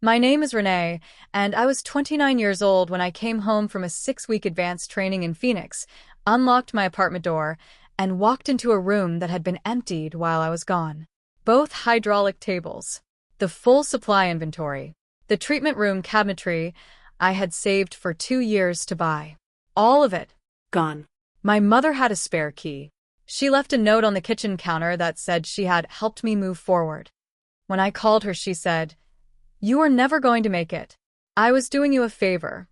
My name is Renee, and I was 29 years old when I came home from a 6-week advanced training in Phoenix, unlocked my apartment door, and walked into a room that had been emptied while I was gone. Both hydraulic tables, the full supply inventory, the treatment room cabinetry I had saved for 2 years to buy. All of it Gone. My mother had a spare key. She left a note on the kitchen counter that said she had helped me move forward. When I called her, she said, "You are never going to make it. I was doing you a favor."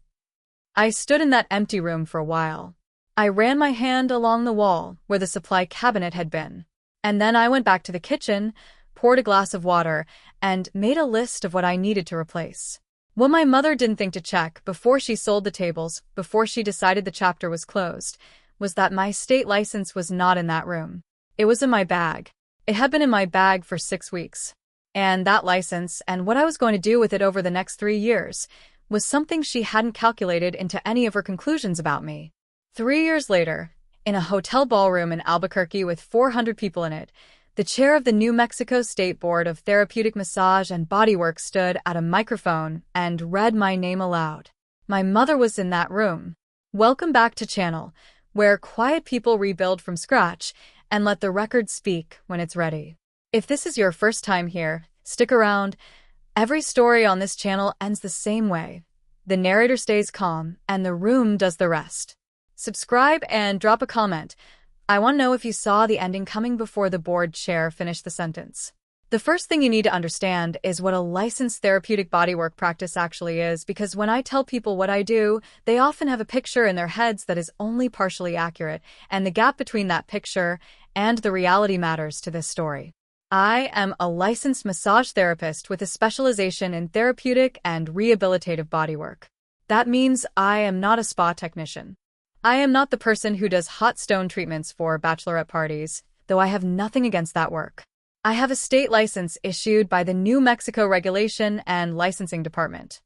I stood in that empty room for a while. I ran my hand along the wall where the supply cabinet had been. And then I went back to the kitchen, poured a glass of water, and made a list of what I needed to replace. What my mother didn't think to check before she sold the tables, before she decided the chapter was closed, was that my state license was not in that room. It was in my bag. It had been in my bag for 6 weeks. And that license, and what I was going to do with it over the next 3 years, was something she hadn't calculated into any of her conclusions about me. 3 years later, in a hotel ballroom in Albuquerque with 400 people in it, the chair of the New Mexico State Board of Therapeutic Massage and Bodywork stood at a microphone and read my name aloud. My mother was in that room. Welcome back to Channel, where quiet people rebuild from scratch and let the record speak when it's ready. If this is your first time here, stick around. Every story on this channel ends the same way. The narrator stays calm, and the room does the rest. Subscribe and drop a comment. I want to know if you saw the ending coming before the board chair finished the sentence. The first thing you need to understand is what a licensed therapeutic bodywork practice actually is, because when I tell people what I do, they often have a picture in their heads that is only partially accurate, and the gap between that picture and the reality matters to this story. I am a licensed massage therapist with a specialization in therapeutic and rehabilitative bodywork. That means I am not a spa technician. I am not the person who does hot stone treatments for bachelorette parties, though I have nothing against that work. I have a state license issued by the New Mexico Regulation and Licensing Department.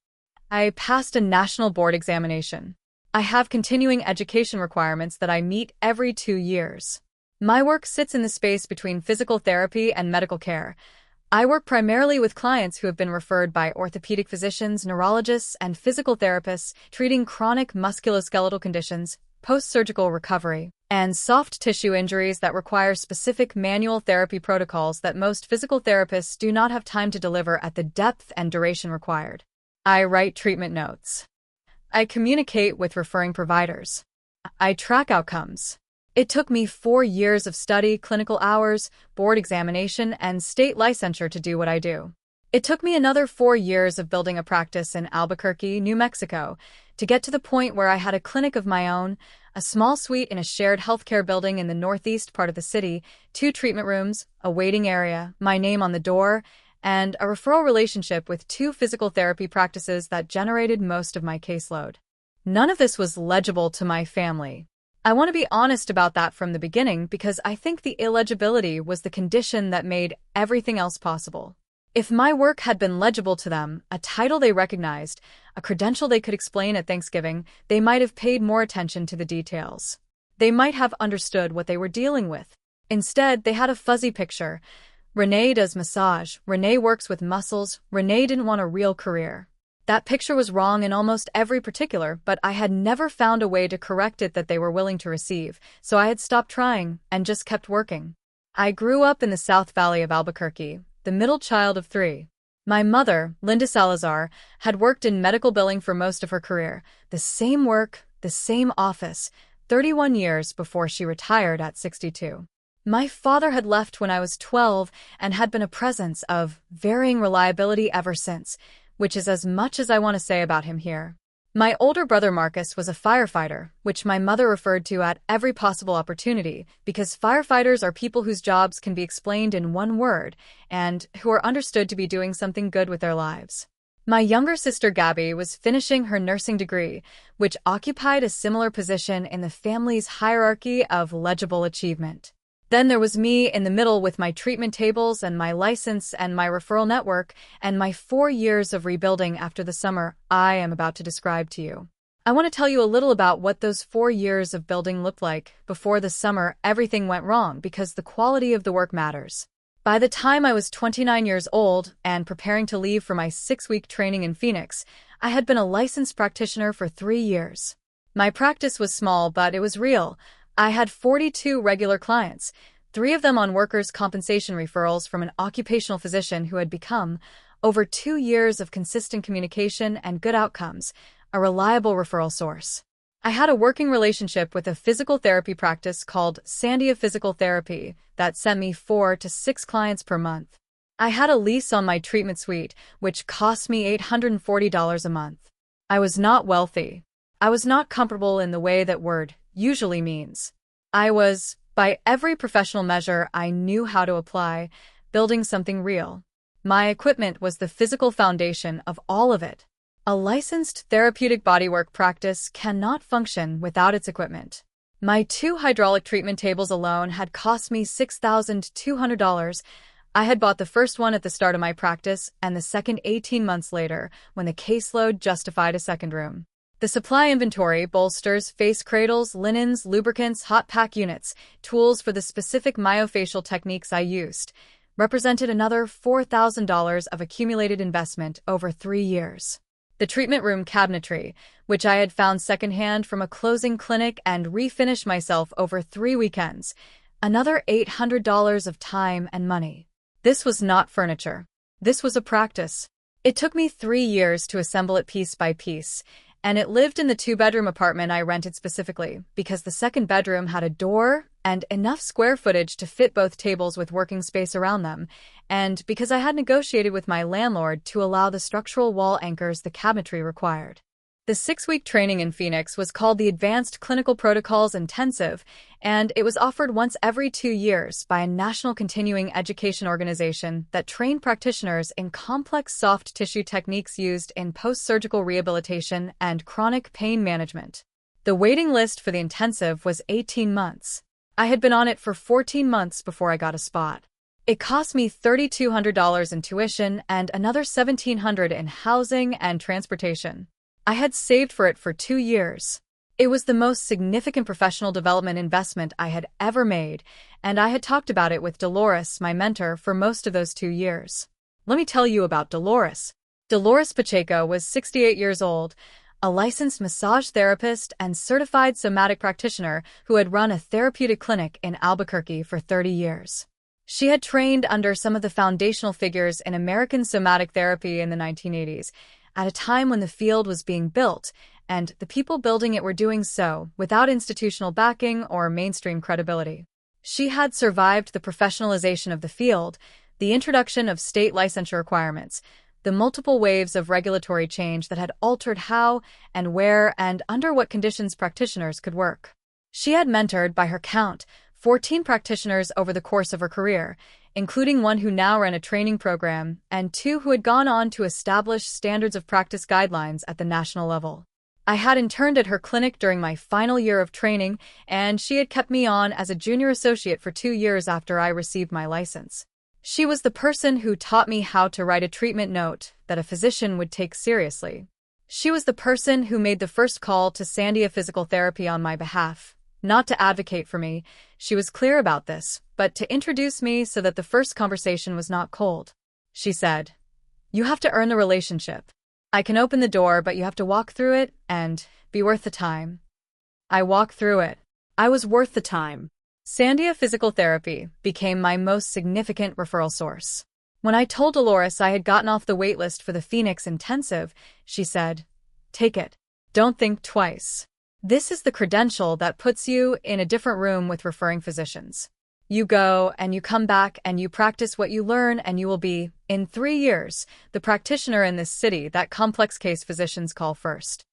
I passed a national board examination. I have continuing education requirements that I meet every 2 years. My work sits in the space between physical therapy and medical care. I work primarily with clients who have been referred by orthopedic physicians, neurologists, and physical therapists treating chronic musculoskeletal conditions, post-surgical recovery, and soft tissue injuries that require specific manual therapy protocols that most physical therapists do not have time to deliver at the depth and duration required. I write treatment notes. I communicate with referring providers. I track outcomes. It took me 4 years of study, clinical hours, board examination, and state licensure to do what I do. It took me another 4 years of building a practice in Albuquerque, New Mexico, to get to the point where I had a clinic of my own, a small suite in a shared healthcare building in the northeast part of the city, 2 treatment rooms, a waiting area, my name on the door, and a referral relationship with 2 physical therapy practices that generated most of my caseload. None of this was legible to my family. I want to be honest about that from the beginning because I think the illegibility was the condition that made everything else possible. If my work had been legible to them, a title they recognized, a credential they could explain at Thanksgiving, they might have paid more attention to the details. They might have understood what they were dealing with. Instead, they had a fuzzy picture. Renee does massage, Renee works with muscles, Renee didn't want a real career. That picture was wrong in almost every particular, but I had never found a way to correct it that they were willing to receive, so I had stopped trying and just kept working. I grew up in the South Valley of Albuquerque, the middle child of 3. My mother, Linda Salazar, had worked in medical billing for most of her career, the same work, the same office, 31 years before she retired at 62. My father had left when I was 12 and had been a presence of varying reliability ever since, which is as much as I want to say about him here. My older brother Marcus was a firefighter, which my mother referred to at every possible opportunity, because firefighters are people whose jobs can be explained in one word, and who are understood to be doing something good with their lives. My younger sister Gabby was finishing her nursing degree, which occupied a similar position in the family's hierarchy of legible achievement. Then there was me in the middle with my treatment tables and my license and my referral network and my 4 years of rebuilding after the summer I am about to describe to you. I want to tell you a little about what those 4 years of building looked like before the summer everything went wrong, because the quality of the work matters. By the time I was 29 years old and preparing to leave for my 6-week training in Phoenix, I had been a licensed practitioner for 3 years. My practice was small, but it was real. I had 42 regular clients, 3 of them on workers' compensation referrals from an occupational physician who had become, over 2 years of consistent communication and good outcomes, a reliable referral source. I had a working relationship with a physical therapy practice called Sandia Physical Therapy that sent me 4 to 6 clients per month. I had a lease on my treatment suite, which cost me $840 a month. I was not wealthy. I was not comfortable in the way that word usually means. I was, by every professional measure I knew how to apply, building something real. My equipment was the physical foundation of all of it. A licensed therapeutic bodywork practice cannot function without its equipment. My 2 hydraulic treatment tables alone had cost me $6,200. I had bought the first one at the start of my practice and the second 18 months later when the caseload justified a second room. The supply inventory, bolsters, face cradles, linens, lubricants, hot pack units, tools for the specific myofacial techniques I used, represented another $4,000 of accumulated investment over 3 years. The treatment room cabinetry, which I had found secondhand from a closing clinic and refinished myself over 3 weekends, another $800 of time and money. This was not furniture. This was a practice. It took me 3 years to assemble it piece by piece, and it lived in the 2-bedroom apartment I rented specifically because the second bedroom had a door and enough square footage to fit both tables with working space around them, and because I had negotiated with my landlord to allow the structural wall anchors the cabinetry required. The 6-week training in Phoenix was called the Advanced Clinical Protocols Intensive, and it was offered once every 2 years by a national continuing education organization that trained practitioners in complex soft tissue techniques used in post-surgical rehabilitation and chronic pain management. The waiting list for the intensive was 18 months. I had been on it for 14 months before I got a spot. It cost me $3,200 in tuition and another $1,700 in housing and transportation. I had saved for it for 2 years. It was the most significant professional development investment I had ever made, and I had talked about it with Dolores, my mentor, for most of those 2 years. Let me tell you about Dolores. Dolores Pacheco was 68 years old, a licensed massage therapist and certified somatic practitioner who had run a therapeutic clinic in Albuquerque for 30 years. She had trained under some of the foundational figures in American somatic therapy in the 1980s, at a time when the field was being built, and the people building it were doing so without institutional backing or mainstream credibility. She had survived the professionalization of the field, the introduction of state licensure requirements, the multiple waves of regulatory change that had altered how and where and under what conditions practitioners could work. She had mentored, by her count, 14 practitioners over the course of her career, including one who now ran a training program and 2 who had gone on to establish standards of practice guidelines at the national level. I had interned at her clinic during my final year of training, and she had kept me on as a junior associate for 2 years after I received my license. She was the person who taught me how to write a treatment note that a physician would take seriously. She was the person who made the first call to Sandia Physical Therapy on my behalf. Not to advocate for me, she was clear about this, but to introduce me so that the first conversation was not cold. She said, "You have to earn the relationship. I can open the door, but you have to walk through it and be worth the time." I walked through it. I was worth the time. Sandia Physical Therapy became my most significant referral source. When I told Dolores I had gotten off the waitlist for the Phoenix Intensive, she said, "Take it. Don't think twice. This is the credential that puts you in a different room with referring physicians. You go and you come back and you practice what you learn and you will be, in 3 years, the practitioner in this city that complex case physicians call first."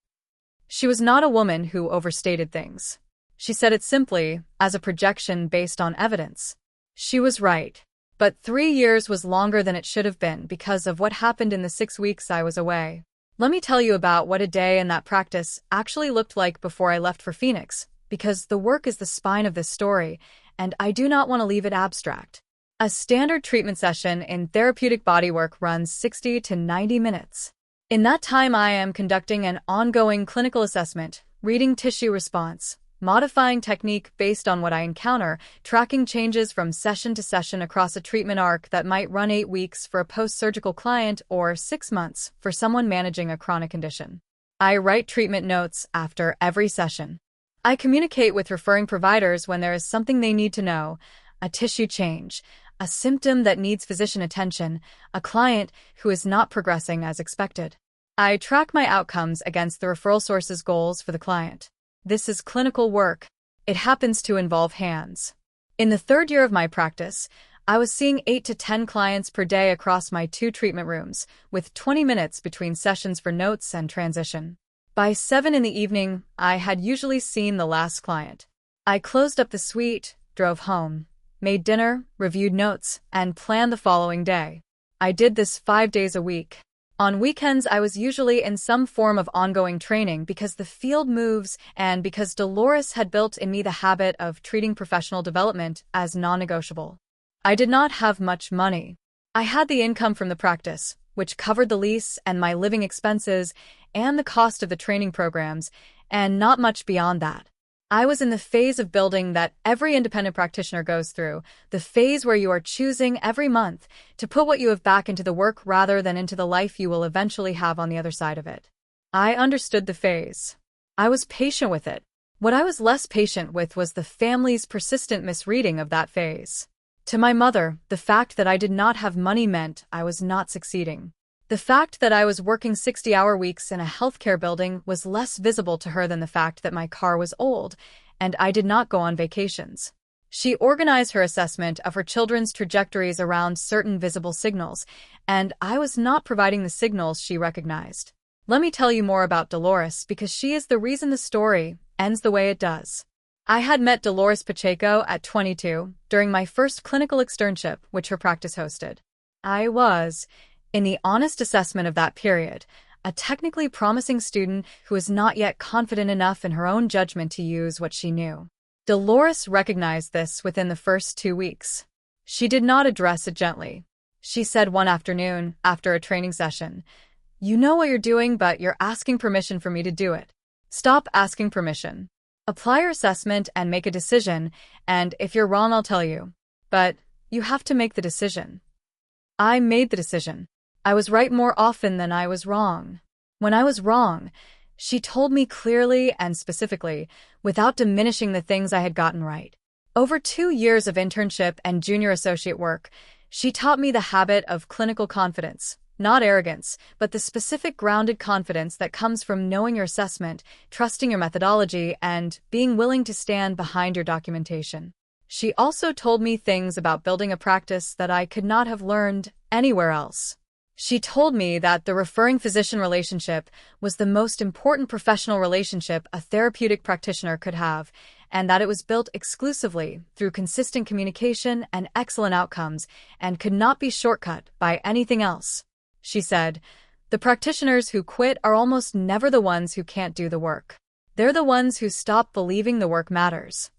She was not a woman who overstated things. She said it simply, as a projection based on evidence. She was right. But 3 years was longer than it should have been because of what happened in the 6 weeks I was away. Let me tell you about what a day in that practice actually looked like before I left for Phoenix, because the work is the spine of this story, and I do not want to leave it abstract. A standard treatment session in therapeutic bodywork runs 60 to 90 minutes. In that time, I am conducting an ongoing clinical assessment, reading tissue response, modifying technique based on what I encounter, tracking changes from session to session across a treatment arc that might run 8 weeks for a post-surgical client or 6 months for someone managing a chronic condition. I write treatment notes after every session. I communicate with referring providers when there is something they need to know, a tissue change, a symptom that needs physician attention, a client who is not progressing as expected. I track my outcomes against the referral source's goals for the client. This is clinical work. It happens to involve hands. In the 3rd year of my practice, I was seeing 8 to 10 clients per day across my 2 treatment rooms, with 20 minutes between sessions for notes and transition. By 7 in the evening, I had usually seen the last client. I closed up the suite, drove home, made dinner, reviewed notes, and planned the following day. I did this 5 days a week. On weekends, I was usually in some form of ongoing training because the field moves and because Dolores had built in me the habit of treating professional development as non-negotiable. I did not have much money. I had the income from the practice, which covered the lease and my living expenses and the cost of the training programs, and not much beyond that. I was in the phase of building that every independent practitioner goes through, the phase where you are choosing every month to put what you have back into the work rather than into the life you will eventually have on the other side of it. I understood the phase. I was patient with it. What I was less patient with was the family's persistent misreading of that phase. To my mother, the fact that I did not have money meant I was not succeeding. The fact that I was working 60-hour weeks in a healthcare building was less visible to her than the fact that my car was old and I did not go on vacations. She organized her assessment of her children's trajectories around certain visible signals, and I was not providing the signals she recognized. Let me tell you more about Dolores because she is the reason the story ends the way it does. I had met Dolores Pacheco at 22 during my first clinical externship, which her practice hosted. I was, in the honest assessment of that period, a technically promising student who was not yet confident enough in her own judgment to use what she knew. Dolores recognized this within the first 2 weeks. She did not address it gently. She said one afternoon, after a training session, "You know what you're doing, but you're asking permission for me to do it. Stop asking permission. Apply your assessment and make a decision, and if you're wrong, I'll tell you. But you have to make the decision." I made the decision. I was right more often than I was wrong. When I was wrong, she told me clearly and specifically, without diminishing the things I had gotten right. Over 2 years of internship and junior associate work, she taught me the habit of clinical confidence, not arrogance, but the specific grounded confidence that comes from knowing your assessment, trusting your methodology, and being willing to stand behind your documentation. She also told me things about building a practice that I could not have learned anywhere else. She told me that the referring physician relationship was the most important professional relationship a therapeutic practitioner could have, and that it was built exclusively through consistent communication and excellent outcomes and could not be shortcut by anything else. She said, "The practitioners who quit are almost never the ones who can't do the work. They're the ones who stop believing the work matters."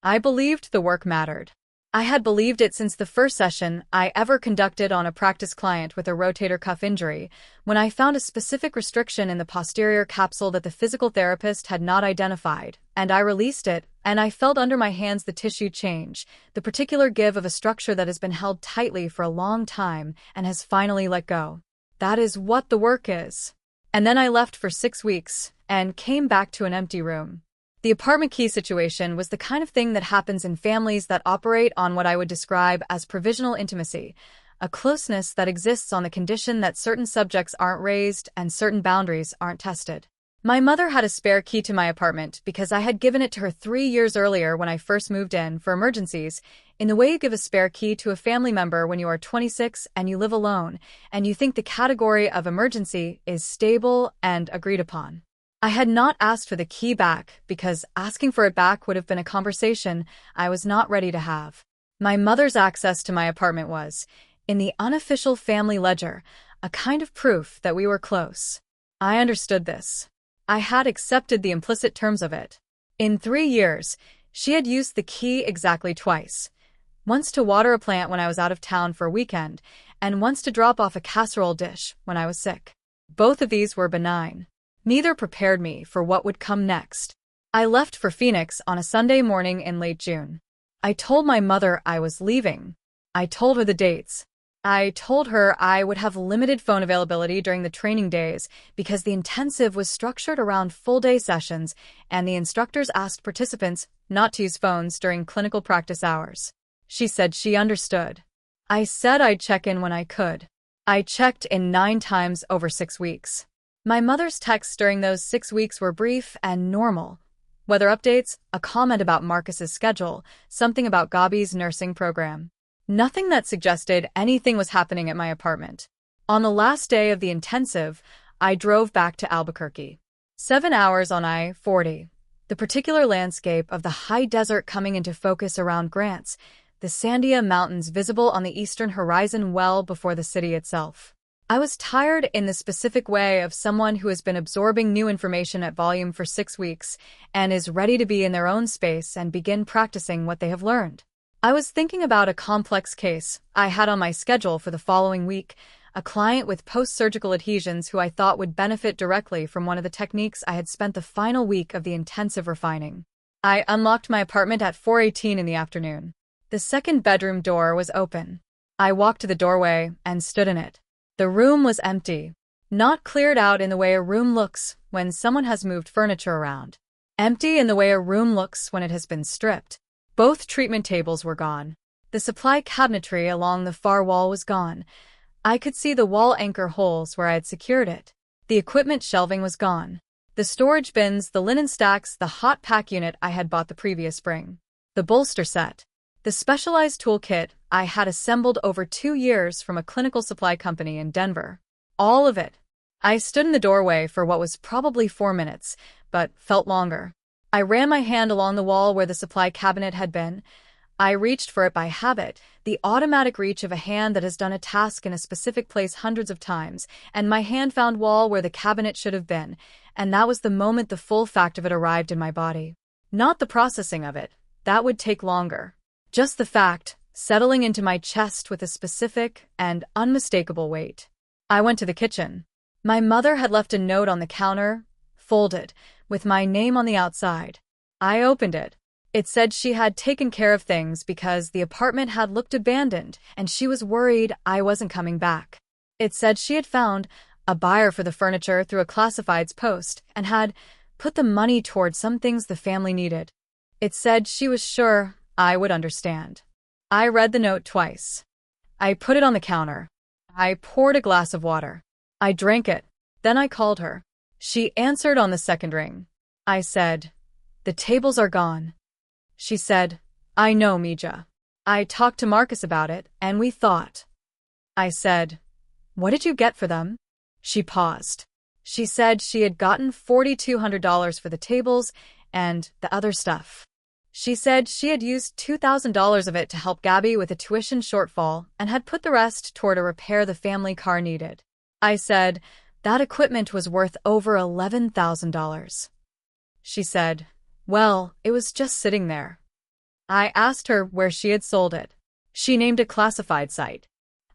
I believed the work mattered. I had believed it since the first session I ever conducted on a practice client with a rotator cuff injury, when I found a specific restriction in the posterior capsule that the physical therapist had not identified, and I released it, and I felt under my hands the tissue change, the particular give of a structure that has been held tightly for a long time and has finally let go. That is what the work is. And then I left for 6 weeks and came back to an empty room. The apartment key situation was the kind of thing that happens in families that operate on what I would describe as provisional intimacy, a closeness that exists on the condition that certain subjects aren't raised and certain boundaries aren't tested. My mother had a spare key to my apartment because I had given it to her 3 years earlier when I first moved in for emergencies, in the way you give a spare key to a family member when you are 26 and you live alone, and you think the category of emergency is stable and agreed upon. I had not asked for the key back because asking for it back would have been a conversation I was not ready to have. My mother's access to my apartment was, in the unofficial family ledger, a kind of proof that we were close. I understood this. I had accepted the implicit terms of it. In 3 years, she had used the key exactly twice. Once to water a plant when I was out of town for a weekend, and once to drop off a casserole dish when I was sick. Both of these were benign. Neither prepared me for what would come next. I left for Phoenix on a Sunday morning in late June. I told my mother I was leaving. I told her the dates. I told her I would have limited phone availability during the training days because the intensive was structured around full-day sessions and the instructors asked participants not to use phones during clinical practice hours. She said she understood. I said I'd check in when I could. I checked in 9 times over 6 weeks. My mother's texts during those 6 weeks were brief and normal. Weather updates, a comment about Marcus's schedule, something about Gabi's nursing program. Nothing that suggested anything was happening at my apartment. On the last day of the intensive, I drove back to Albuquerque. 7 hours on I-40. The particular landscape of the high desert coming into focus around Grants, the Sandia Mountains visible on the eastern horizon well before the city itself. I was tired in the specific way of someone who has been absorbing new information at volume for 6 weeks and is ready to be in their own space and begin practicing what they have learned. I was thinking about a complex case I had on my schedule for the following week, a client with post-surgical adhesions who I thought would benefit directly from one of the techniques I had spent the final week of the intensive refining. I unlocked my apartment at 4:18 in the afternoon. The second bedroom door was open. I walked to the doorway and stood in it. The room was empty, not cleared out in the way a room looks when someone has moved furniture around. Empty in the way a room looks when it has been stripped. Both treatment tables were gone. The supply cabinetry along the far wall was gone. I could see the wall anchor holes where I had secured it. The equipment shelving was gone. The storage bins, the linen stacks, the hot pack unit I had bought the previous spring. The bolster set. The specialized toolkit I had assembled over 2 years from a clinical supply company in Denver. All of it. I stood in the doorway for what was probably 4 minutes, but felt longer. I ran my hand along the wall where the supply cabinet had been. I reached for it by habit, the automatic reach of a hand that has done a task in a specific place hundreds of times, and my hand found wall where the cabinet should have been, and that was the moment the full fact of it arrived in my body. Not the processing of it. That would take longer. Just the fact, settling into my chest with a specific and unmistakable weight. I went to the kitchen. My mother had left a note on the counter, folded, with my name on the outside. I opened it. It said she had taken care of things because the apartment had looked abandoned and she was worried I wasn't coming back. It said she had found a buyer for the furniture through a classifieds post and had put the money toward some things the family needed. It said she was sure I would understand. I read the note twice. I put it on the counter. I poured a glass of water. I drank it. Then I called her. She answered on the second ring. I said, "The tables are gone." She said, "I know, Mija. I talked to Marcus about it, and we thought." I said, "What did you get for them?" She paused. She said she had gotten $4,200 for the tables and the other stuff. She said she had used $2,000 of it to help Gabi with a tuition shortfall and had put the rest toward a repair the family car needed. I said, that equipment was worth over $11,000. She said, well, it was just sitting there. I asked her where she had sold it. She named a classified site.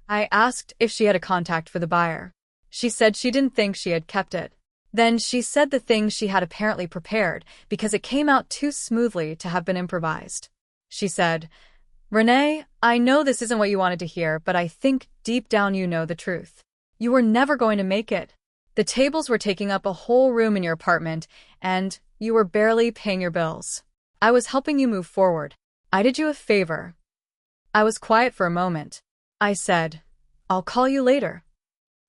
I asked if she had a contact for the buyer. She said she didn't think she had kept it. Then she said the thing she had apparently prepared because it came out too smoothly to have been improvised. She said, Renee, I know this isn't what you wanted to hear, but I think deep down you know the truth. You were never going to make it. The tables were taking up a whole room in your apartment, and you were barely paying your bills. I was helping you move forward. I did you a favor. I was quiet for a moment. I said, I'll call you later.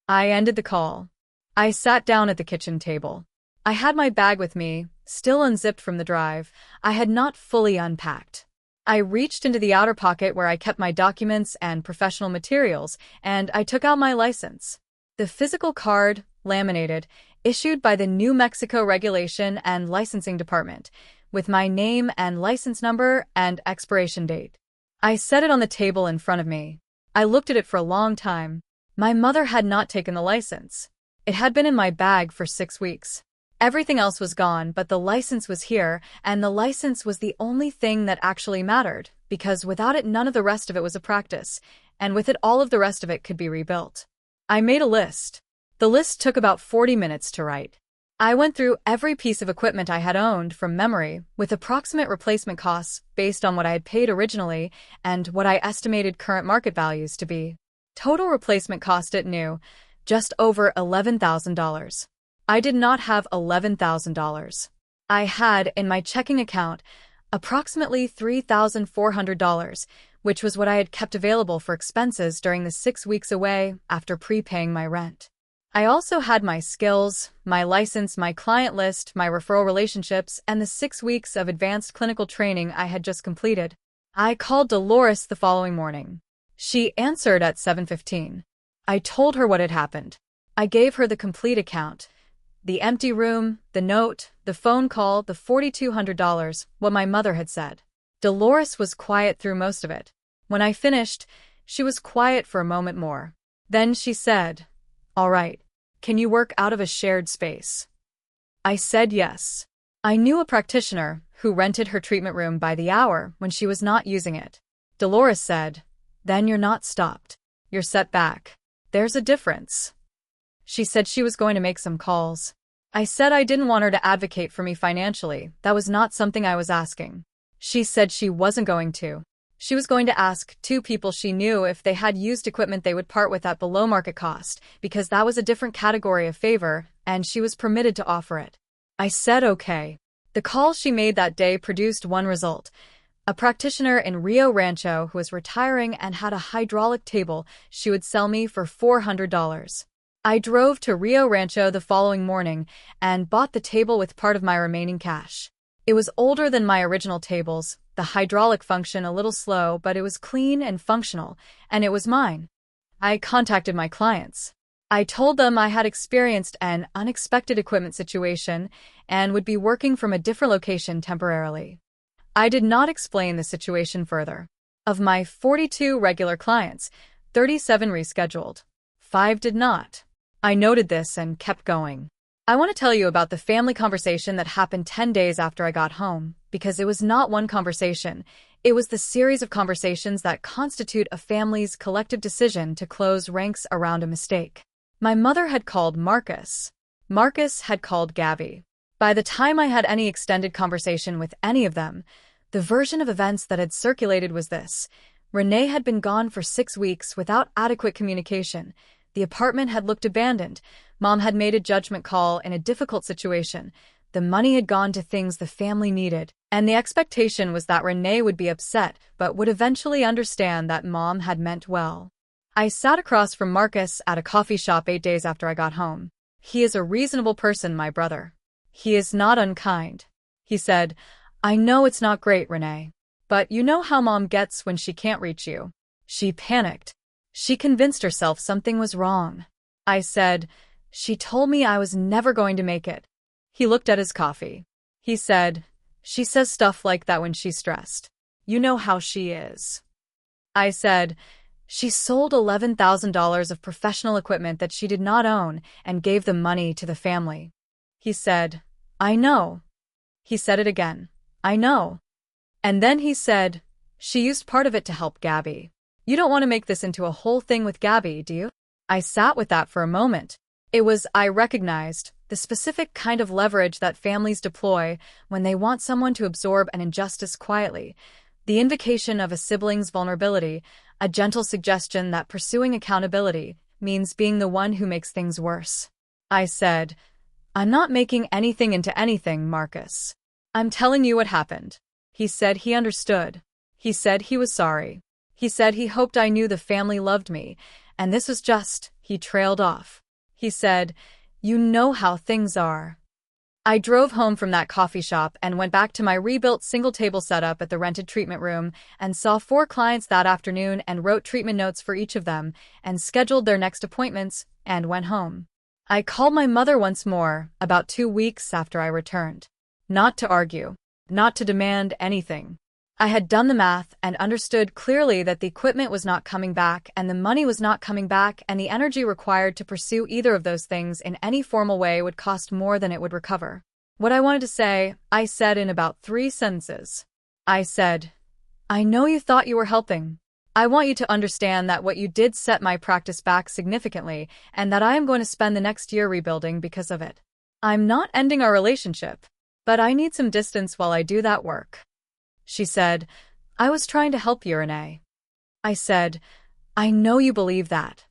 I ended the call. I sat down at the kitchen table. I had my bag with me, still unzipped from the drive. I had not fully unpacked. I reached into the outer pocket where I kept my documents and professional materials, and I took out my license. The physical card, laminated, issued by the New Mexico Regulation and Licensing Department, with my name and license number and expiration date. I set it on the table in front of me. I looked at it for a long time. My mother had not taken the license. It had been in my bag for 6 weeks. Everything else was gone, but the license was here, and the license was the only thing that actually mattered, because without it none of the rest of it was a practice, and with it all of the rest of it could be rebuilt. I made a list. The list took about 40 minutes to write. I went through every piece of equipment I had owned from memory, with approximate replacement costs based on what I had paid originally and what I estimated current market values to be. Total replacement cost at new, just over $11,000. I did not have $11,000. I had, in my checking account, approximately $3,400, which was what I had kept available for expenses during the 6 weeks away after prepaying my rent. I also had my skills, my license, my client list, my referral relationships, and the 6 weeks of advanced clinical training I had just completed. I called Dolores the following morning. She answered at 7:15. I told her what had happened. I gave her the complete account. The empty room, the note, the phone call, the $4,200, what my mother had said. Dolores was quiet through most of it. When I finished, she was quiet for a moment more. Then she said, "All right, can you work out of a shared space?" I said yes. I knew a practitioner who rented her treatment room by the hour when she was not using it. Dolores said, "Then you're not stopped. You're set back. There's a difference." She said she was going to make some calls. I said I didn't want her to advocate for me financially. That was not something I was asking. She said she wasn't going to. She was going to ask 2 people she knew if they had used equipment they would part with at below market cost, because that was a different category of favor, and she was permitted to offer it. I said okay. The calls she made that day produced one result. A practitioner in Rio Rancho who was retiring and had a hydraulic table she would sell me for $400. I drove to Rio Rancho the following morning and bought the table with part of my remaining cash. It was older than my original tables, the hydraulic function a little slow, but it was clean and functional, and it was mine. I contacted my clients. I told them I had experienced an unexpected equipment situation and would be working from a different location temporarily. I did not explain the situation further. Of my 42 regular clients, 37 rescheduled. 5 did not. I noted this and kept going. I want to tell you about the family conversation that happened 10 days after I got home, because it was not one conversation. It was the series of conversations that constitute a family's collective decision to close ranks around a mistake. My mother had called Marcus. Marcus had called Gabby. By the time I had any extended conversation with any of them, the version of events that had circulated was this. Renee had been gone for 6 weeks without adequate communication. The apartment had looked abandoned. Mom had made a judgment call in a difficult situation. The money had gone to things the family needed, and the expectation was that Renee would be upset but would eventually understand that Mom had meant well. I sat across from Marcus at a coffee shop 8 days after I got home. He is a reasonable person, my brother. He is not unkind. He said, "I know it's not great, Renee. But you know how Mom gets when she can't reach you." She panicked. She convinced herself something was wrong. I said, "She told me I was never going to make it." He looked at his coffee. He said, "She says stuff like that when she's stressed. You know how she is." I said, "She sold $11,000 of professional equipment that she did not own and gave the money to the family." He said, "I know." He said it again, "I know." And then he said, "She used part of it to help Gabby. You don't want to make this into a whole thing with Gabby, do you?" I sat with that for a moment. It was, I recognized, the specific kind of leverage that families deploy when they want someone to absorb an injustice quietly, the invocation of a sibling's vulnerability, a gentle suggestion that pursuing accountability means being the one who makes things worse. I said, "I'm not making anything into anything, Marcus. I'm telling you what happened." He said he understood. He said he was sorry. He said he hoped I knew the family loved me, and this was just, he trailed off. He said, "You know how things are." I drove home from that coffee shop and went back to my rebuilt single-table setup at the rented treatment room and saw 4 clients that afternoon and wrote treatment notes for each of them and scheduled their next appointments and went home. I called my mother once more, about 2 weeks after I returned. Not to argue, not to demand anything. I had done the math and understood clearly that the equipment was not coming back and the money was not coming back, and the energy required to pursue either of those things in any formal way would cost more than it would recover. What I wanted to say, I said in about 3 sentences. I said, "I know you thought you were helping. I want you to understand that what you did set my practice back significantly and that I am going to spend the next year rebuilding because of it. I'm not ending our relationship, but I need some distance while I do that work. She said, I was trying to help you, Renee. I said, I know you believe that.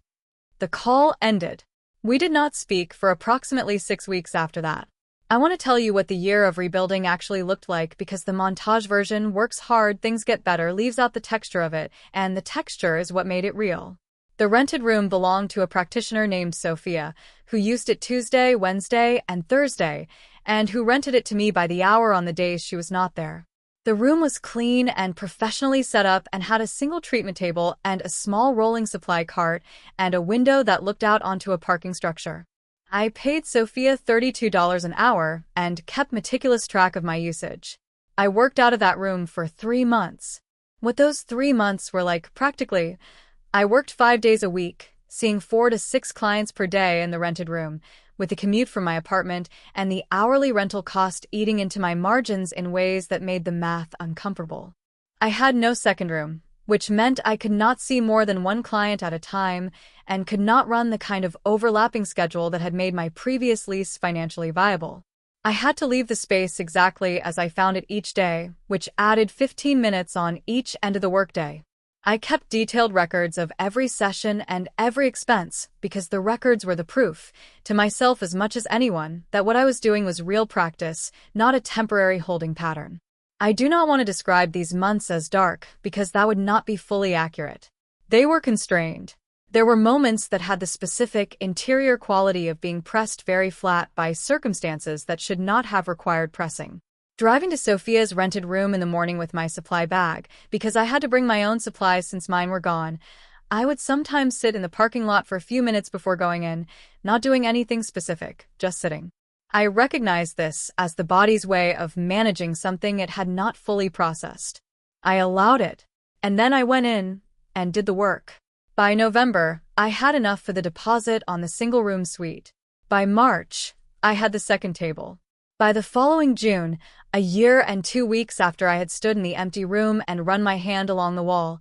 The call ended. We did not speak for approximately 6 weeks after that. I want to tell you what the year of rebuilding actually looked like because the montage version works hard, things get better, leaves out the texture of it, and the texture is what made it real. The rented room belonged to a practitioner named Sophia, who used it Tuesday, Wednesday, and Thursday, and who rented it to me by the hour on the days she was not there. The room was clean and professionally set up and had a single treatment table and a small rolling supply cart and a window that looked out onto a parking structure. I paid Sophia $32 an hour and kept meticulous track of my usage. I worked out of that room for 3 months. What those 3 months were like practically, I worked 5 days a week, seeing 4 to 6 clients per day in the rented room, with the commute from my apartment and the hourly rental cost eating into my margins in ways that made the math uncomfortable. I had no second room, which meant I could not see more than 1 client at a time and could not run the kind of overlapping schedule that had made my previous lease financially viable. I had to leave the space exactly as I found it each day, which added 15 minutes on each end of the workday. I kept detailed records of every session and every expense because the records were the proof, to myself as much as anyone, that what I was doing was real practice, not a temporary holding pattern. I do not want to describe these months as dark because that would not be fully accurate. They were constrained. There were moments that had the specific interior quality of being pressed very flat by circumstances that should not have required pressing. Driving to Sophia's rented room in the morning with my supply bag, because I had to bring my own supplies since mine were gone, I would sometimes sit in the parking lot for a few minutes before going in, not doing anything specific, just sitting. I recognized this as the body's way of managing something it had not fully processed. I allowed it, and then I went in and did the work. By November, I had enough for the deposit on the single-room suite. By March, I had the second table. By the following June, a year and 2 weeks after I had stood in the empty room and run my hand along the wall,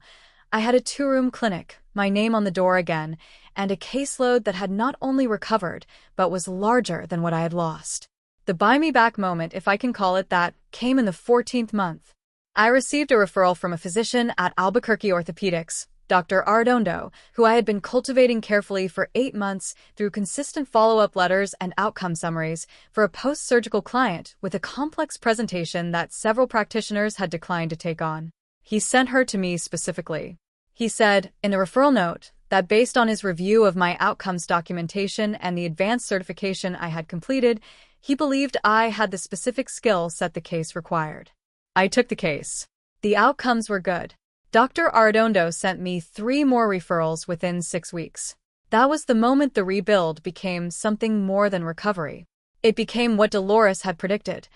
I had a 2-room clinic, my name on the door again, and a caseload that had not only recovered, but was larger than what I had lost. The buy-me-back moment, if I can call it that, came in the 14th month. I received a referral from a physician at Albuquerque Orthopedics, Dr. Arredondo, who I had been cultivating carefully for 8 months through consistent follow-up letters and outcome summaries for a post-surgical client with a complex presentation that several practitioners had declined to take on. He sent her to me specifically. He said, in the referral note, that based on his review of my outcomes documentation and the advanced certification I had completed, he believed I had the specific skill set the case required. I took the case. The outcomes were good. Dr. Arredondo sent me 3 more referrals within 6 weeks. That was the moment the rebuild became something more than recovery. It became what Dolores had predicted,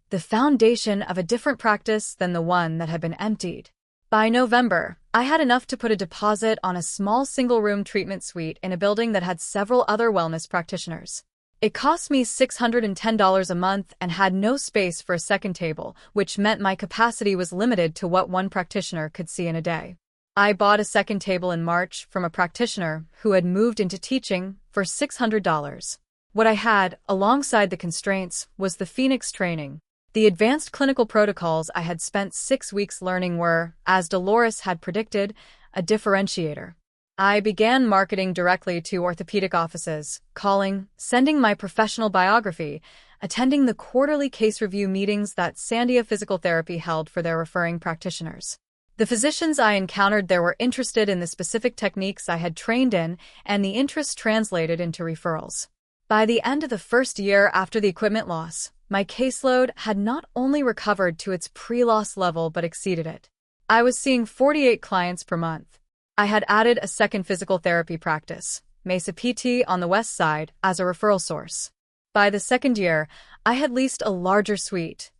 the foundation of a different practice than the one that had been emptied. By November, I had enough to put a deposit on a small single-room treatment suite in a building that had several other wellness practitioners. It cost me $610 a month and had no space for a second table, which meant my capacity was limited to what one practitioner could see in a day. I bought a second table in March from a practitioner who had moved into teaching for $600. What I had, alongside the constraints, was the Phoenix training. The advanced clinical protocols I had spent 6 weeks learning were, as Dolores had predicted, a differentiator. I began marketing directly to orthopedic offices, calling, sending my professional biography, attending the quarterly case review meetings that Sandia Physical Therapy held for their referring practitioners. The physicians I encountered there were interested in the specific techniques I had trained in, and the interest translated into referrals. By the end of the first year after the equipment loss, my caseload had not only recovered to its pre-loss level but exceeded it. I was seeing 48 clients per month. I had added a second physical therapy practice, Mesa PT on the west side, as a referral source. By the second year, I had leased a larger suite,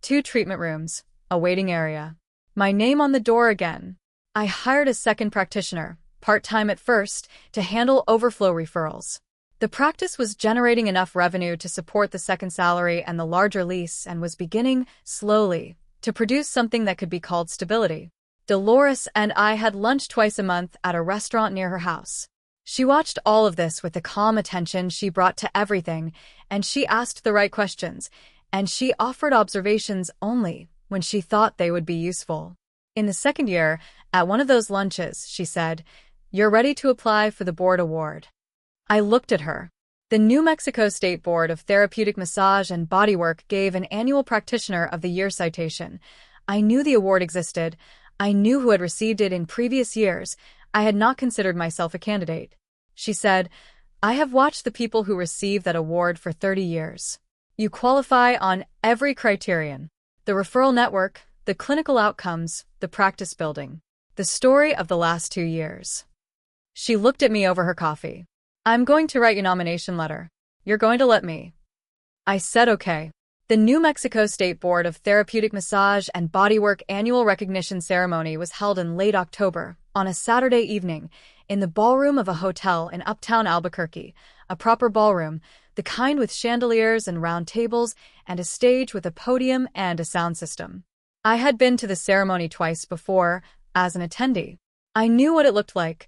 2 treatment rooms, a waiting area. My name on the door again. I hired a second practitioner, part-time at first, to handle overflow referrals. The practice was generating enough revenue to support the second salary and the larger lease and was beginning, slowly, to produce something that could be called stability. Dolores and I had lunch twice a month at a restaurant near her house. She watched all of this with the calm attention she brought to everything, and she asked the right questions, and she offered observations only when she thought they would be useful. In the second year, at one of those lunches, she said, "You're ready to apply for the board award." I looked at her. The New Mexico State Board of Therapeutic Massage and Bodywork gave an annual Practitioner of the Year citation. I knew the award existed. I knew who had received it in previous years. I had not considered myself a candidate. She said, "I have watched the people who receive that award for 30 years. You qualify on every criterion: the referral network, the clinical outcomes, the practice building. The story of the last 2 years." She looked at me over her coffee. "I'm going to write your nomination letter. You're going to let me?" I said okay. The New Mexico State Board of Therapeutic Massage and Bodywork annual recognition ceremony was held in late October, on a Saturday evening, in the ballroom of a hotel in uptown Albuquerque, a proper ballroom, the kind with chandeliers and round tables, and a stage with a podium and a sound system. I had been to the ceremony twice before, as an attendee. I knew what it looked like.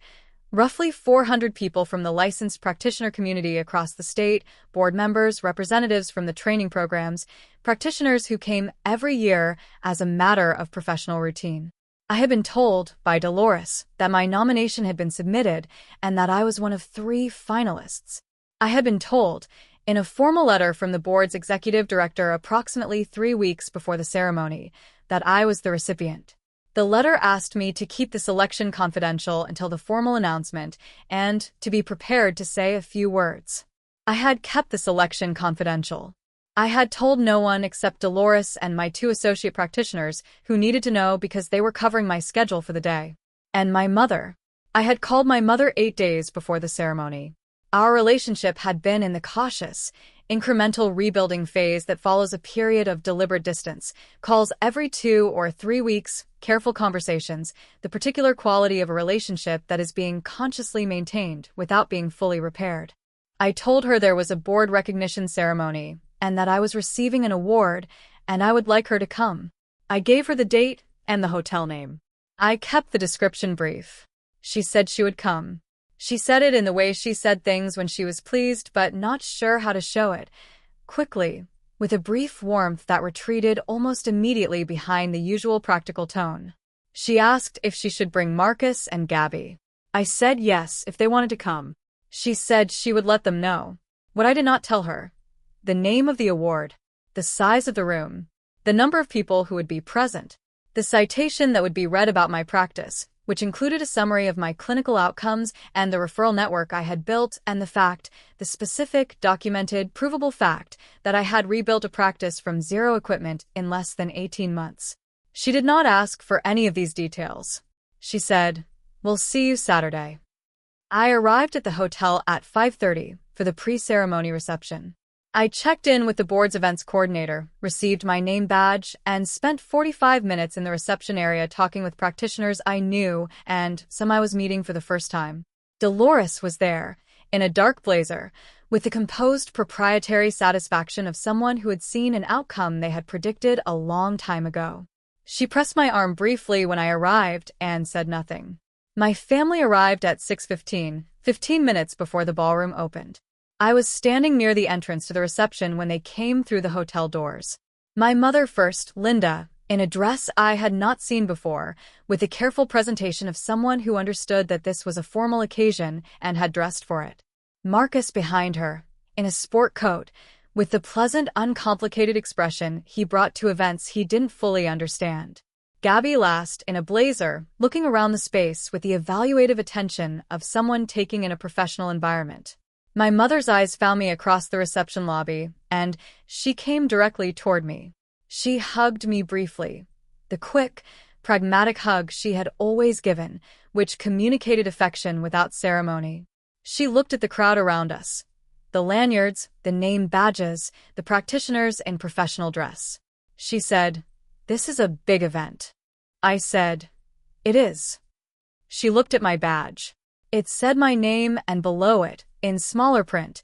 Roughly 400 people from the licensed practitioner community across the state, board members, representatives from the training programs, practitioners who came every year as a matter of professional routine. I had been told by Dolores that my nomination had been submitted and that I was one of 3 finalists. I had been told, in a formal letter from the board's executive director approximately 3 weeks before the ceremony, that I was the recipient. The letter asked me to keep the selection confidential until the formal announcement and to be prepared to say a few words. I had kept the selection confidential. I had told no one except Dolores and my 2 associate practitioners who needed to know because they were covering my schedule for the day. And my mother. I had called my mother 8 days before the ceremony. Our relationship had been in the cautious, incremental rebuilding phase that follows a period of deliberate distance, calls every 2 or 3 weeks, careful conversations, the particular quality of a relationship that is being consciously maintained without being fully repaired. I told her there was a board recognition ceremony and that I was receiving an award and I would like her to come. I gave her the date and the hotel name. I kept the description brief. She said she would come. She said it in the way she said things when she was pleased but not sure how to show it. Quickly, with a brief warmth that retreated almost immediately behind the usual practical tone. She asked if she should bring Marcus and Gabby. I said yes if they wanted to come. She said she would let them know. What I did not tell her: the name of the award, the size of the room, the number of people who would be present, the citation that would be read about my practice, which included a summary of my clinical outcomes and the referral network I had built, and the specific, documented, provable fact that I had rebuilt a practice from 0 equipment in less than 18 months. She did not ask for any of these details. She said, "We'll see you Saturday." I arrived at the hotel at 5:30 for the pre-ceremony reception. I checked in with the board's events coordinator, received my name badge, and spent 45 minutes in the reception area talking with practitioners I knew and some I was meeting for the first time. Dolores was there, in a dark blazer, with the composed proprietary satisfaction of someone who had seen an outcome they had predicted a long time ago. She pressed my arm briefly when I arrived and said nothing. My family arrived at 6:15, 15 minutes before the ballroom opened. I was standing near the entrance to the reception when they came through the hotel doors. My mother first, Linda, in a dress I had not seen before, with the careful presentation of someone who understood that this was a formal occasion and had dressed for it. Marcus behind her, in a sport coat, with the pleasant, uncomplicated expression he brought to events he didn't fully understand. Gabby last, in a blazer, looking around the space with the evaluative attention of someone taking in a professional environment. My mother's eyes found me across the reception lobby, and she came directly toward me. She hugged me briefly, the quick, pragmatic hug she had always given, which communicated affection without ceremony. She looked at the crowd around us, the lanyards, the name badges, the practitioners in professional dress. She said, "This is a big event." I said, "It is." She looked at my badge. It said my name and below it, in smaller print,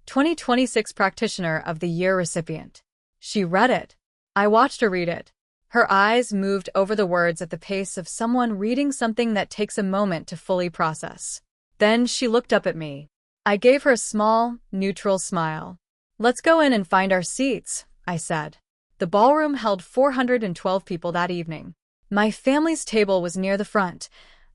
2026 Practitioner of the Year recipient. She read it. I watched her read it. Her eyes moved over the words at the pace of someone reading something that takes a moment to fully process. Then she looked up at me. I gave her a small, neutral smile. "Let's go in and find our seats," I said. The ballroom held 412 people that evening. My family's table was near the front.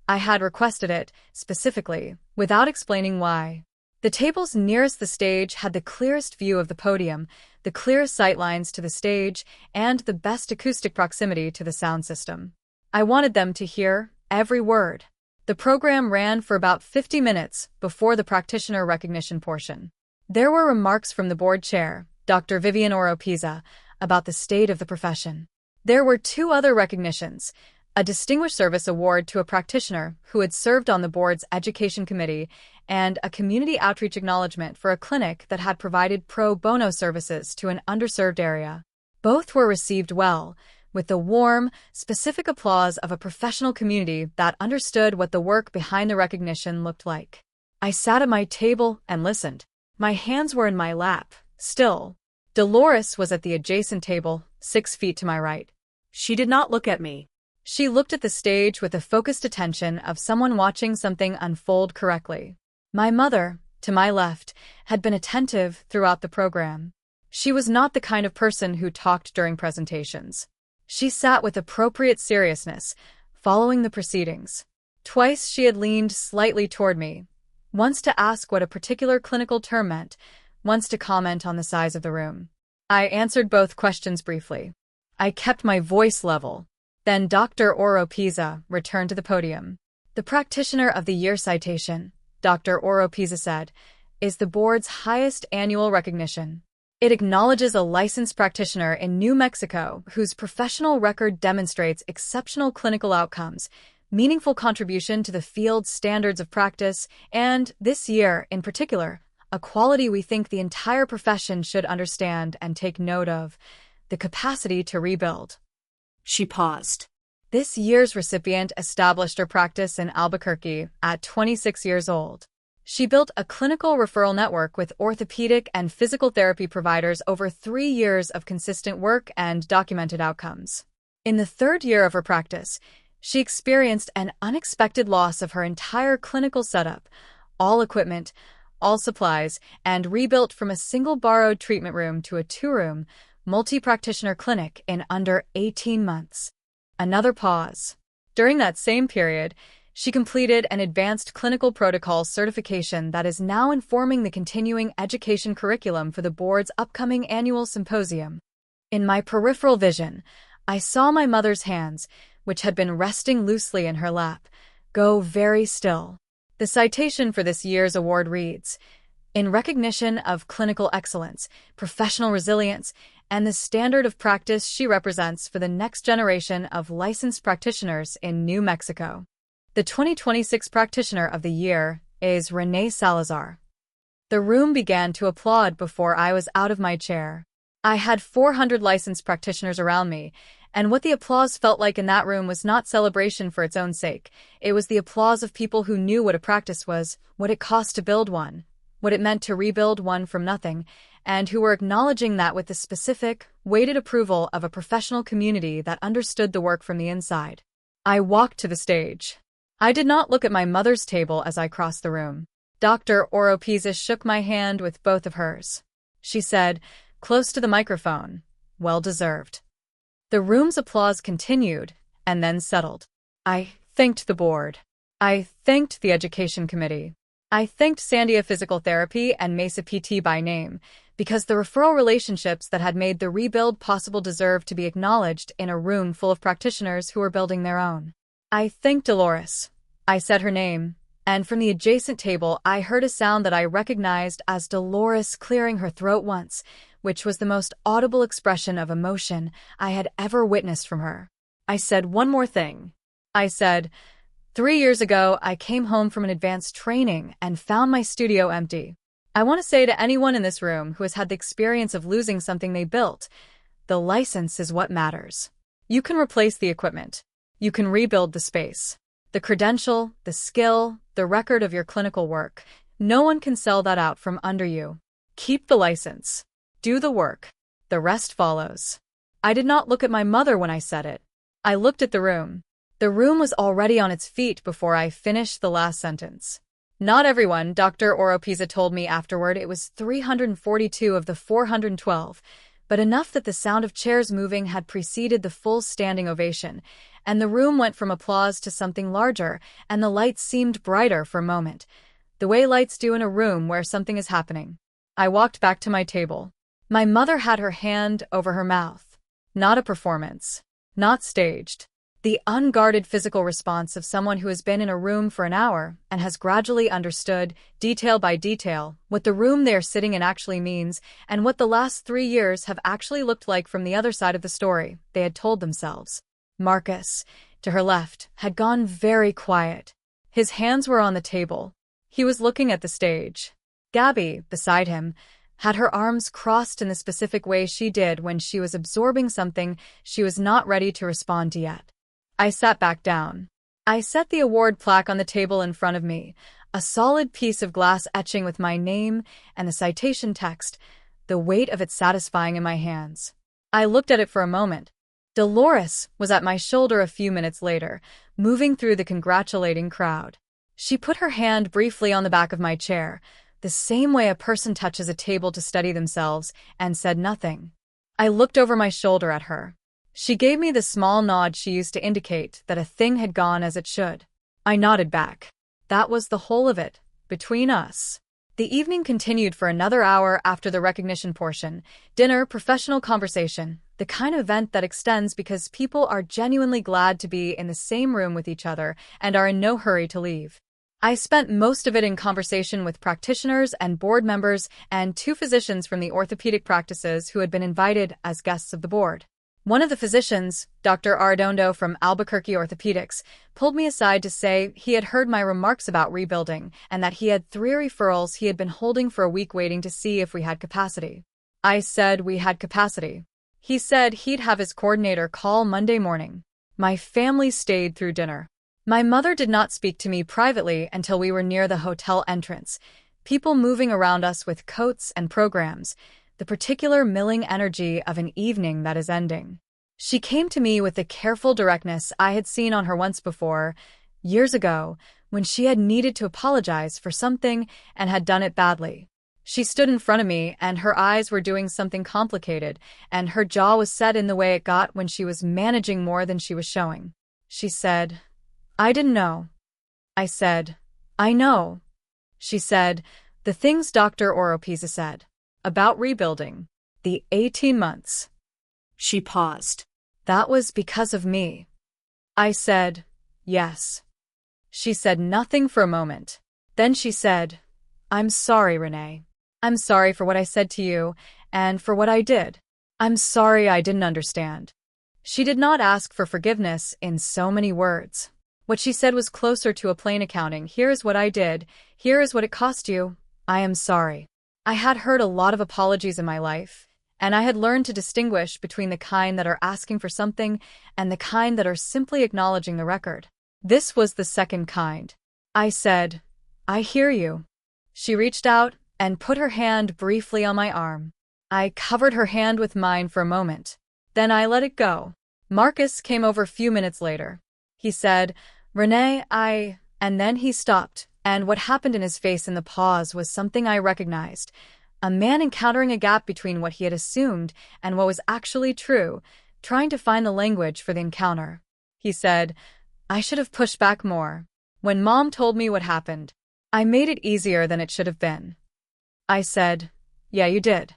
I had requested it, specifically, without explaining why. The tables nearest the stage had the clearest view of the podium, the clearest sightlines to the stage, and the best acoustic proximity to the sound system. I wanted them to hear every word. The program ran for about 50 minutes before the practitioner recognition portion. There were remarks from the board chair, Dr. Vivian Oropeza, about the state of the profession. There were 2 other recognitions, a Distinguished Service Award to a practitioner who had served on the board's education committee, and a community outreach acknowledgement for a clinic that had provided pro bono services to an underserved area. Both were received well, with the warm, specific applause of a professional community that understood what the work behind the recognition looked like. I sat at my table and listened. My hands were in my lap, still. Dolores was at the adjacent table, 6 feet to my right. She did not look at me. She looked at the stage with the focused attention of someone watching something unfold correctly. My mother, to my left, had been attentive throughout the program. She was not the kind of person who talked during presentations. She sat with appropriate seriousness, following the proceedings. Twice she had leaned slightly toward me, once to ask what a particular clinical term meant, once to comment on the size of the room. I answered both questions briefly. I kept my voice level. Then Dr. Oropeza returned to the podium. "The Practitioner of the Year citation," Dr. Oropeza said, "is the board's highest annual recognition. It acknowledges a licensed practitioner in New Mexico whose professional record demonstrates exceptional clinical outcomes, meaningful contribution to the field's standards of practice, and, this year in particular, a quality we think the entire profession should understand and take note of: the capacity to rebuild." She paused. This year's recipient established her practice in Albuquerque at 26 years old. She built a clinical referral network with orthopedic and physical therapy providers over 3 years of consistent work and documented outcomes. In the 3rd year of her practice, she experienced an unexpected loss of her entire clinical setup, all equipment, all supplies, and rebuilt from a single borrowed treatment room to a 2-room, multi-practitioner clinic in under 18 months. Another pause. During that same period, she completed an advanced clinical protocol certification that is now informing the continuing education curriculum for the board's upcoming annual symposium. In my peripheral vision, I saw my mother's hands, which had been resting loosely in her lap, go very still. The citation for this year's award reads, "In recognition of clinical excellence, professional resilience, and the standard of practice she represents for the next generation of licensed practitioners in New Mexico. The 2026 Practitioner of the Year is Renee Salazar." The room began to applaud before I was out of my chair. I had 400 licensed practitioners around me, and what the applause felt like in that room was not celebration for its own sake. It was the applause of people who knew what a practice was, what it cost to build one, what it meant to rebuild one from nothing, and who were acknowledging that with the specific, weighted approval of a professional community that understood the work from the inside. I walked to the stage. I did not look at my mother's table as I crossed the room. Dr. Oropeza shook my hand with both of hers. She said, close to the microphone, "Well deserved." The room's applause continued, and then settled. I thanked the board. I thanked the education committee. I thanked Sandia Physical Therapy and Mesa PT by name, because the referral relationships that had made the rebuild possible deserved to be acknowledged in a room full of practitioners who were building their own. I thanked Dolores. I said her name, and from the adjacent table I heard a sound that I recognized as Dolores clearing her throat once, which was the most audible expression of emotion I had ever witnessed from her. I said one more thing. I said, 3 years ago I came home from an advanced training and found my studio empty. I want to say to anyone in this room who has had the experience of losing something they built, the license is what matters. You can replace the equipment. You can rebuild the space. The credential, the skill, the record of your clinical work, no one can sell that out from under you. Keep the license. Do the work. The rest follows. I did not look at my mother when I said it. I looked at the room. The room was already on its feet before I finished the last sentence. Not everyone, Dr. Oropesa told me afterward. It was 342 of the 412, but enough that the sound of chairs moving had preceded the full standing ovation, and the room went from applause to something larger, and the lights seemed brighter for a moment, the way lights do in a room where something is happening. I walked back to my table. My mother had her hand over her mouth. Not a performance. Not staged. The unguarded physical response of someone who has been in a room for an hour and has gradually understood, detail by detail, what the room they are sitting in actually means and what the last 3 years have actually looked like from the other side of the story they had told themselves. Marcus, to her left, had gone very quiet. His hands were on the table. He was looking at the stage. Gabby, beside him, had her arms crossed in the specific way she did when she was absorbing something she was not ready to respond to yet. I sat back down. I set the award plaque on the table in front of me, a solid piece of glass etching with my name and the citation text, the weight of it satisfying in my hands. I looked at it for a moment. Dolores was at my shoulder a few minutes later, moving through the congratulating crowd. She put her hand briefly on the back of my chair, the same way a person touches a table to steady themselves, and said nothing. I looked over my shoulder at her. She gave me the small nod she used to indicate that a thing had gone as it should. I nodded back. That was the whole of it, between us. The evening continued for another hour after the recognition portion. Dinner, professional conversation, the kind of event that extends because people are genuinely glad to be in the same room with each other and are in no hurry to leave. I spent most of it in conversation with practitioners and board members and 2 physicians from the orthopedic practices who had been invited as guests of the board. One of the physicians, Dr. Arredondo from Albuquerque Orthopedics, pulled me aside to say he had heard my remarks about rebuilding and that he had 3 referrals he had been holding for a week waiting to see if we had capacity. I said we had capacity. He said he'd have his coordinator call Monday morning. My family stayed through dinner. My mother did not speak to me privately until we were near the hotel entrance, people moving around us with coats and programs, the particular milling energy of an evening that is ending. She came to me with the careful directness I had seen on her once before, years ago, when she had needed to apologize for something and had done it badly. She stood in front of me and her eyes were doing something complicated, and her jaw was set in the way it got when she was managing more than she was showing. She said, "I didn't know." I said, "I know." She said, "The things Dr. Oropesa said. About rebuilding. The 18 months. She paused. That was because of me. I said, "Yes." She said nothing for a moment. Then she said, "I'm sorry, Renee. I'm sorry for what I said to you, and for what I did. I'm sorry I didn't understand." She did not ask for forgiveness in so many words. What she said was closer to a plain accounting. Here is what I did. Here is what it cost you. I am sorry. I had heard a lot of apologies in my life, and I had learned to distinguish between the kind that are asking for something and the kind that are simply acknowledging the record. This was the second kind. I said, "I hear you." She reached out and put her hand briefly on my arm. I covered her hand with mine for a moment. Then I let it go. Marcus came over a few minutes later. He said, "Renee, and then he stopped, and what happened in his face in the pause was something I recognized. A man encountering a gap between what he had assumed and what was actually true, trying to find the language for the encounter. He said, "I should have pushed back more. When Mom told me what happened, I made it easier than it should have been." I said, "Yeah, you did."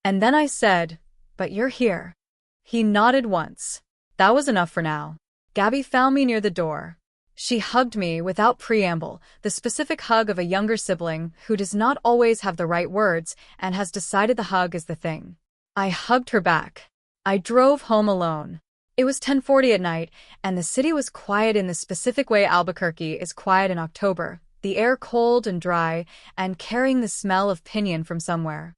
And then I said, "But you're here." He nodded once. That was enough for now. Gabby found me near the door. She hugged me without preamble, the specific hug of a younger sibling who does not always have the right words and has decided the hug is the thing. I hugged her back. I drove home alone. It was 10:40 at night, and the city was quiet in the specific way Albuquerque is quiet in October, the air cold and dry, and carrying the smell of pinyon from somewhere.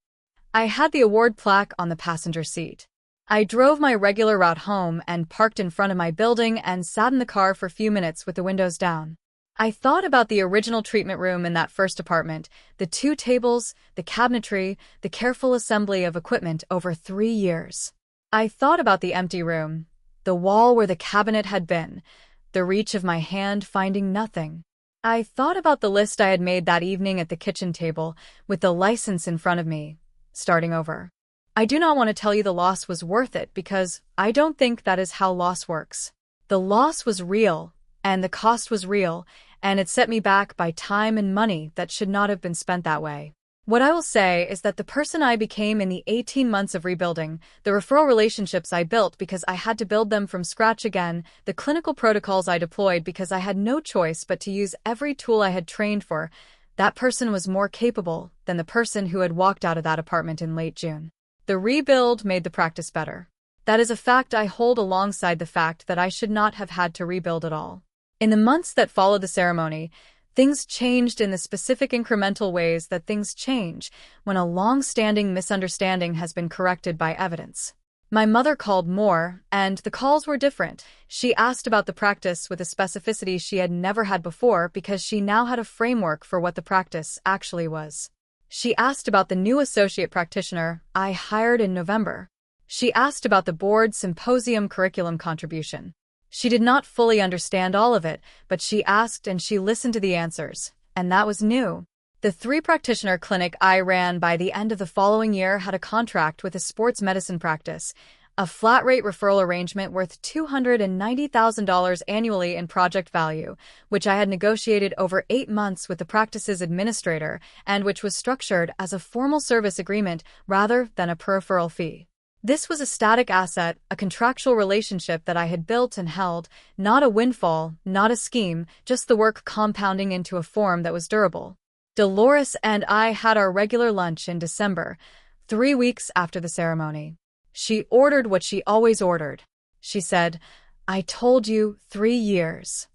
I had the award plaque on the passenger seat. I drove my regular route home and parked in front of my building and sat in the car for a few minutes with the windows down. I thought about the original treatment room in that first apartment, the 2 tables, the cabinetry, the careful assembly of equipment over 3 years. I thought about the empty room, the wall where the cabinet had been, the reach of my hand finding nothing. I thought about the list I had made that evening at the kitchen table, with the license in front of me, starting over. I do not want to tell you the loss was worth it because I don't think that is how loss works. The loss was real, and the cost was real, and it set me back by time and money that should not have been spent that way. What I will say is that the person I became in the 18 months of rebuilding, the referral relationships I built because I had to build them from scratch again, the clinical protocols I deployed because I had no choice but to use every tool I had trained for, that person was more capable than the person who had walked out of that apartment in late June. The rebuild made the practice better. That is a fact I hold alongside the fact that I should not have had to rebuild at all. In the months that followed the ceremony, things changed in the specific incremental ways that things change when a long-standing misunderstanding has been corrected by evidence. My mother called more, and the calls were different. She asked about the practice with a specificity she had never had before because she now had a framework for what the practice actually was. She asked about the new associate practitioner I hired in November. She asked about the board symposium curriculum contribution. She did not fully understand all of it, but she asked and she listened to the answers, and that was new. The 3-practitioner clinic I ran by the end of the following year had a contract with a sports medicine practice, a flat-rate referral arrangement worth $290,000 annually in project value, which I had negotiated over 8 months with the practice's administrator and which was structured as a formal service agreement rather than a per-referral fee. This was a static asset, a contractual relationship that I had built and held, not a windfall, not a scheme, just the work compounding into a form that was durable. Dolores and I had our regular lunch in December, 3 weeks after the ceremony. She ordered what she always ordered. She said, "I told you 3 years."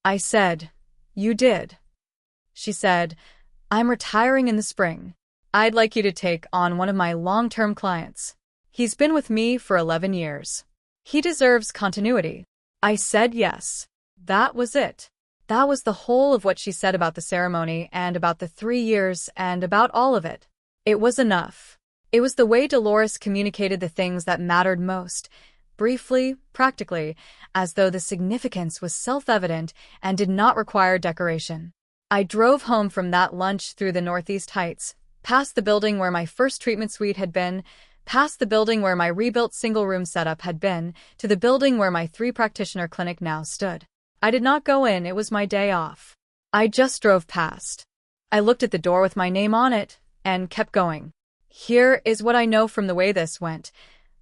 I said, "You did." She said, "I'm retiring in the spring. I'd like you to take on one of my long-term clients. He's been with me for 11 years. He deserves continuity." I said yes. That was it. That was the whole of what she said about the ceremony and about the 3 years and about all of it. It was enough. It was the way Dolores communicated the things that mattered most, briefly, practically, as though the significance was self-evident and did not require decoration. I drove home from that lunch through the Northeast Heights, past the building where my first treatment suite had been, past the building where my rebuilt single-room setup had been, to the building where my 3-practitioner clinic now stood. I did not go in, it was my day off. I just drove past. I looked at the door with my name on it, and kept going. Here is what I know from the way this went.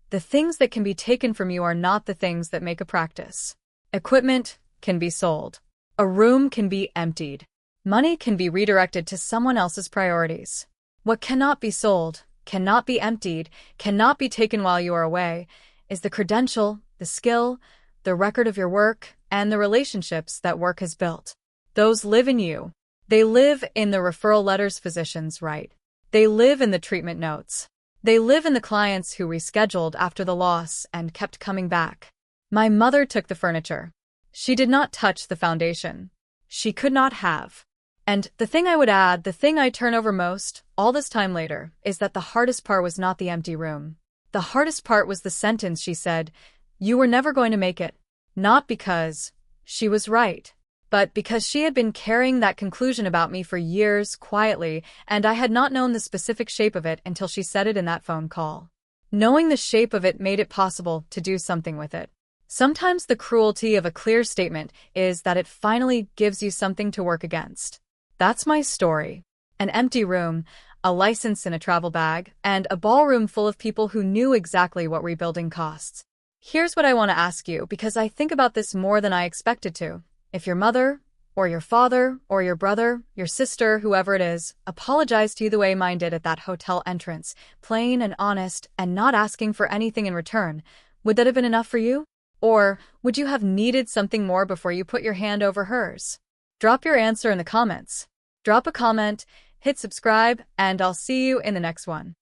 The things that can be taken from you are not the things that make a practice. Equipment can be sold. A room can be emptied. Money can be redirected to someone else's priorities. What cannot be sold, cannot be emptied, cannot be taken while you are away, is the credential, the skill, the record of your work, and the relationships that work has built. Those live in you. They live in the referral letters physicians write. They live in the treatment notes. They live in the clients who rescheduled after the loss and kept coming back. My mother took the furniture. She did not touch the foundation. She could not have. And the thing I would add, the thing I turn over most, all this time later, is that the hardest part was not the empty room. The hardest part was the sentence she said, "You were never going to make it." Not because she was right, but because she had been carrying that conclusion about me for years quietly, and I had not known the specific shape of it until she said it in that phone call. Knowing the shape of it made it possible to do something with it. Sometimes the cruelty of a clear statement is that it finally gives you something to work against. That's my story. An empty room, a license in a travel bag, and a ballroom full of people who knew exactly what rebuilding costs. Here's what I want to ask you, because I think about this more than I expected to. If your mother, or your father, or your brother, your sister, whoever it is, apologized to you the way mine did at that hotel entrance, plain and honest, and not asking for anything in return, would that have been enough for you? Or would you have needed something more before you put your hand over hers? Drop your answer in the comments. Drop a comment, hit subscribe, and I'll see you in the next one.